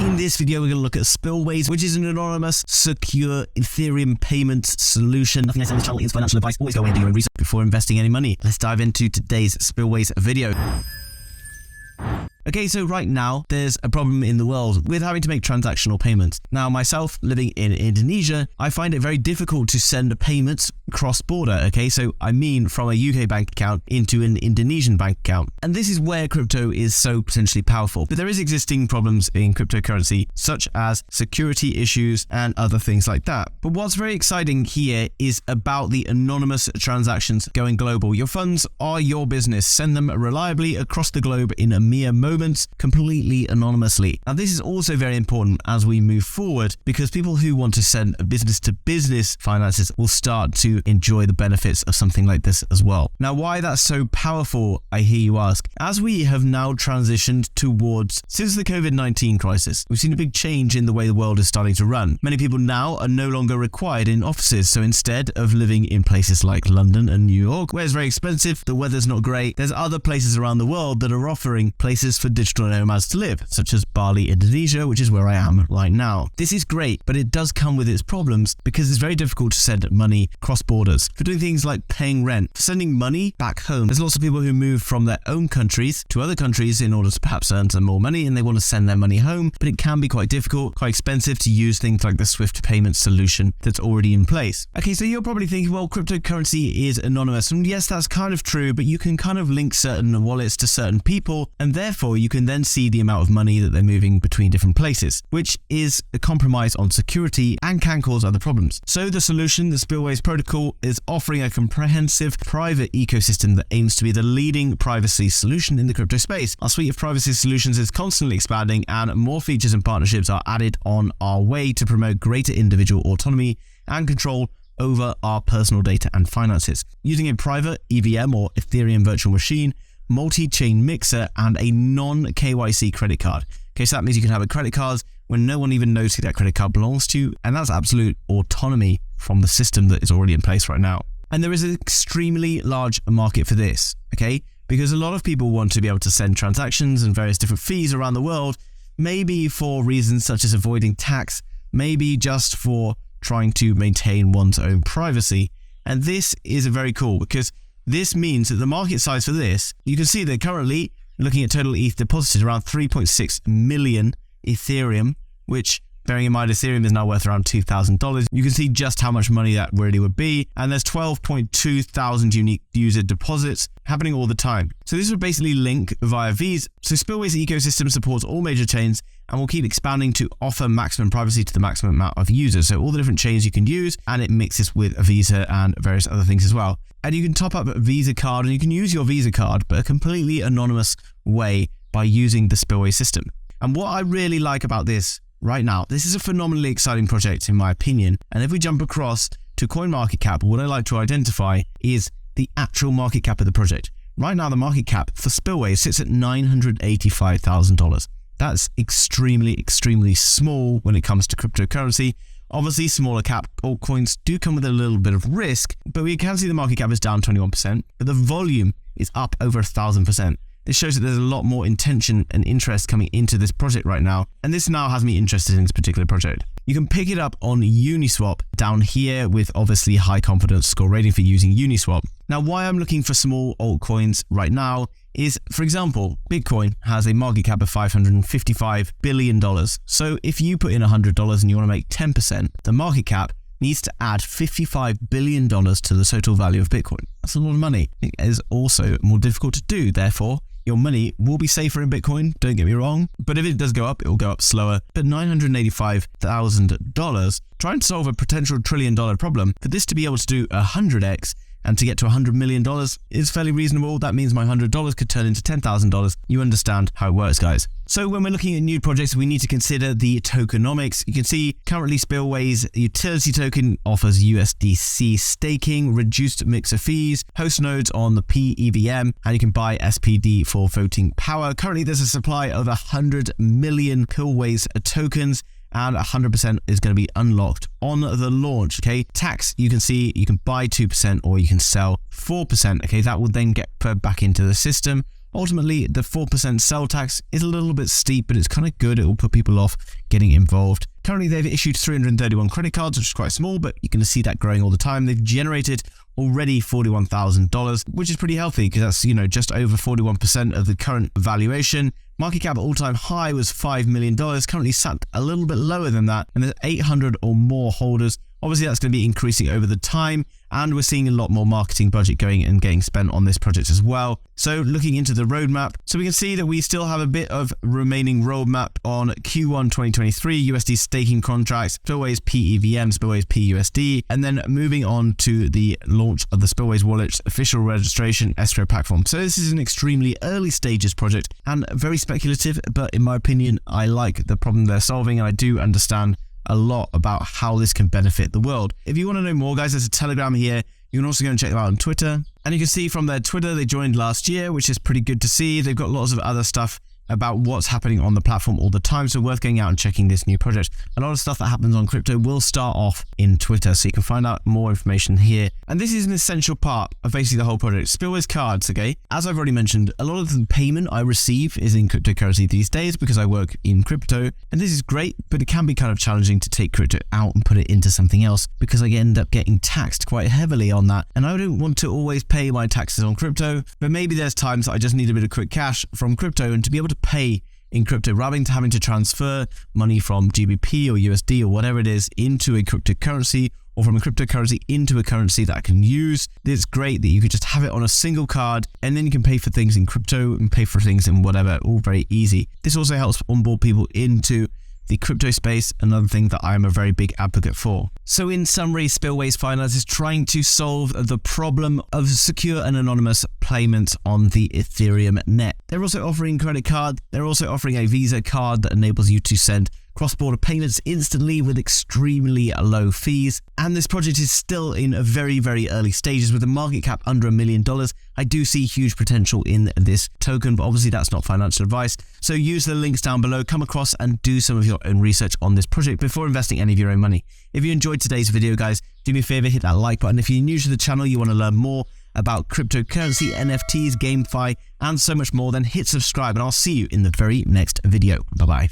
In this video, we're going to look at Spillways, which is an anonymous, secure Ethereum payments solution. Nothing I say on this channel is financial advice. Always go away and do your own research before investing any money. Let's dive into today's Spillways video. Okay, so right now, there's a problem in the world with having to make transactional payments. Now, myself, living in Indonesia, I find it very difficult to send payments cross-border, okay? So I mean from a UK bank account into an Indonesian bank account. And this is where crypto is so potentially powerful. But there is existing problems in cryptocurrency, such as security issues and other things like that. But what's very exciting here is about the anonymous transactions going global. Your funds are your business. Send them reliably across the globe in a mere moments, completely anonymously. Now, this is also very important as we move forward because people who want to send business-to-business finances will start to enjoy the benefits of something like this as well. Now, why that's so powerful, I hear you ask. As we have now transitioned towards, since the COVID-19 crisis, we've seen a big change in the way the world is starting to run. Many people now are no longer required in offices, so instead of living in places like London and New York, where it's very expensive, the weather's not great, there's other places around the world that are offering places for digital nomads to live, such as Bali, Indonesia, which is where I am right now. This is great, but it does come with its problems because it's very difficult to send money cross borders. For doing things like paying rent, for sending money back home, there's lots of people who move from their own countries to other countries in order to perhaps earn some more money, and they want to send their money home, but it can be quite difficult, quite expensive to use things like the Swift payment solution that's already in place. Okay, so you're probably thinking, well, cryptocurrency is anonymous, and yes, that's kind of true, but you can kind of link certain wallets to certain people, and therefore you can then see the amount of money that they're moving between different places, which is a compromise on security and can cause other problems. So the solution, the Spillways protocol, is offering a comprehensive private ecosystem that aims to be the leading privacy solution in the crypto space. Our suite of privacy solutions is constantly expanding, and more features and partnerships are added on our way to promote greater individual autonomy and control over our personal data and finances. Using a private EVM or Ethereum virtual machine, multi-chain mixer, and a non-KYC credit card. Okay, so that means you can have a credit card when no one even knows who that credit card belongs to, and that's absolute autonomy from the system that is already in place right now. And there is an extremely large market for this, okay? Because a lot of people want to be able to send transactions and various different fees around the world, maybe for reasons such as avoiding tax, maybe just for trying to maintain one's own privacy. And this is very cool because this means that the market size for this, you can see that currently, looking at total ETH deposited, around 3.6 million Ethereum, which, bearing in mind Ethereum is now worth around $2,000, you can see just how much money that really would be. And there's 12.2 thousand unique user deposits happening all the time. So this would basically link via Visa. So Spillways Ecosystem supports all major chains and will keep expanding to offer maximum privacy to the maximum amount of users. So all the different chains you can use, and it mixes with a Visa and various other things as well. And you can top up a Visa card, and you can use your Visa card, but a completely anonymous way by using the Spillways system. And what I really like about this right now, this is a phenomenally exciting project in my opinion. And if we jump across to CoinMarketCap, what I like to identify is the actual market cap of the project. Right now, the market cap for Spillways sits at $985,000. That's extremely, extremely small when it comes to cryptocurrency. Obviously, smaller cap altcoins do come with a little bit of risk, but we can see the market cap is down 21%, but the volume is up over 1,000%. This shows that there's a lot more intention and interest coming into this project right now, and this now has me interested in this particular project. You can pick it up on Uniswap down here with obviously high confidence score rating for using Uniswap. Now, why I'm looking for small altcoins right now is, for example, Bitcoin has a market cap of $555 billion. So if you put in $100 and you want to make 10%, the market cap needs to add $55 billion to the total value of Bitcoin. That's a lot of money. It is also more difficult to do. Therefore, your money will be safer in Bitcoin, don't get me wrong, but if it does go up, it will go up slower. But $985,000, trying to solve a potential $1 trillion problem, for this to be able to do 100x and to get to $100 million is fairly reasonable. That means my $100 could turn into $10,000. You understand how it works, guys. So when we're looking at new projects, we need to consider the tokenomics. You can see currently Spillways utility token offers USDC staking, reduced mixer fees, host nodes on the PEVM, and you can buy SPD for voting power. Currently, there's a supply of 100 million Spillways tokens, and 100% is going to be unlocked on the launch. Okay, tax, you can see you can buy 2% or you can sell 4%. Okay, that will then get put back into the system Ultimately, the 4% sell tax is a little bit steep, but it's kind of good. It will put people off getting involved. Currently, they've issued 331 credit cards, which is quite small, but you can see that growing all the time. They've generated already $41,000, which is pretty healthy because that's, just over 41% of the current valuation. Market cap at all-time high was $5 million, currently sat a little bit lower than that, and there's 800 or more holders. Obviously, that's going to be increasing over the time, and we're seeing a lot more marketing budget going and getting spent on this project as well. So looking into the roadmap, so we can see that we still have a bit of remaining roadmap on Q1 2023, USD staking contracts, Spillways PEVM, Spillways PUSD, and then moving on to the launch of the Spillways Wallet's official registration escrow platform. So this is an extremely early stages project and very speculative, but in my opinion, I like the problem they're solving, and I do understand a lot about how this can benefit the world. If you want to know more, guys, there's a Telegram here. You can also go and check them out on Twitter. And you can see from their Twitter, they joined last year, which is pretty good to see. They've got lots of other stuff about what's happening on the platform all the time, so worth going out and checking this new project. A lot of stuff that happens on crypto will start off in Twitter, so you can find out more information here. And this is an essential part of basically the whole project. Spillways cards, okay? As I've already mentioned, a lot of the payment I receive is in cryptocurrency these days because I work in crypto, and this is great, but it can be kind of challenging to take crypto out and put it into something else because I end up getting taxed quite heavily on that, and I don't want to always pay my taxes on crypto, but maybe there's times that I just need a bit of quick cash from crypto, and to be able to pay in crypto rather than having to transfer money from GBP or USD or whatever it is into a cryptocurrency, or from a cryptocurrency into a currency that I can use. It's great that you could just have it on a single card, and then you can pay for things in crypto and pay for things in whatever, all very easy. This also helps onboard people into the crypto space, another thing that I am a very big advocate for. So in summary, Spillways Finance is trying to solve the problem of secure and anonymous payments on the Ethereum net. They're also offering credit card. They're also offering a Visa card that enables you to send cross-border payments instantly with extremely low fees. And this project is still in a very, very early stages with a market cap under $1 million. I do see huge potential in this token, but obviously that's not financial advice. So use the links down below, come across and do some of your own research on this project before investing any of your own money. If you enjoyed today's video, guys, do me a favor, hit that like button. If you're new to the channel, you want to learn more about cryptocurrency, NFTs, GameFi, and so much more, then hit subscribe, and I'll see you in the very next video. Bye-bye.